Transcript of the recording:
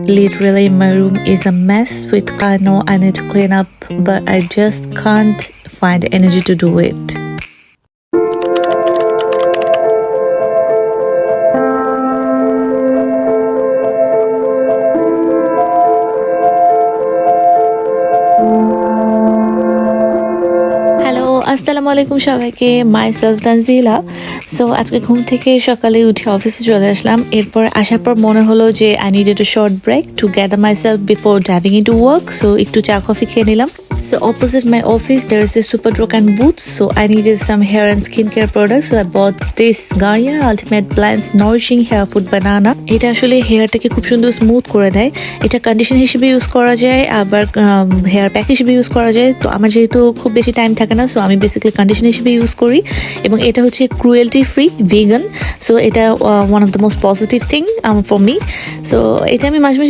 Literally, my room is a mess with I know I need to clean up, but I just can't find energy to do it. Hello, আসসালামু আলাইকুম সবাইকে। Myself Tanzila. So আজকে ঘুম থেকে সকালে উঠে অফিসে চলে আসলাম। এরপর আসার পর মনে হলো যে I needed a short break to gather myself before diving into work. So একটু চা কফি খেয়ে নিলাম। So opposite my office there is a Superdrug and Boots. So I needed some hair and skincare products. So I bought this Garnier Ultimate Blends Nourishing Hair Food Banana. এটা আসলে হেয়ারটাকে খুব সুন্দর smooth করে দেয়। এটা condition হিসেবে use করা যায়, আবার হেয়ার প্যাক হিসেবে ইউজ করা যায়। তো আমার যেহেতু খুব বেশি টাইম থাকে না, সো আমি বেসিক্যালি কন্ডিশন হিসেবে ইউজ করি। এবং এটা হচ্ছে ক্রুয়েলটি ফ্রি, ভিগান। সো এটা one of the most positive thing for me. So এটা আমি মাঝে মাঝে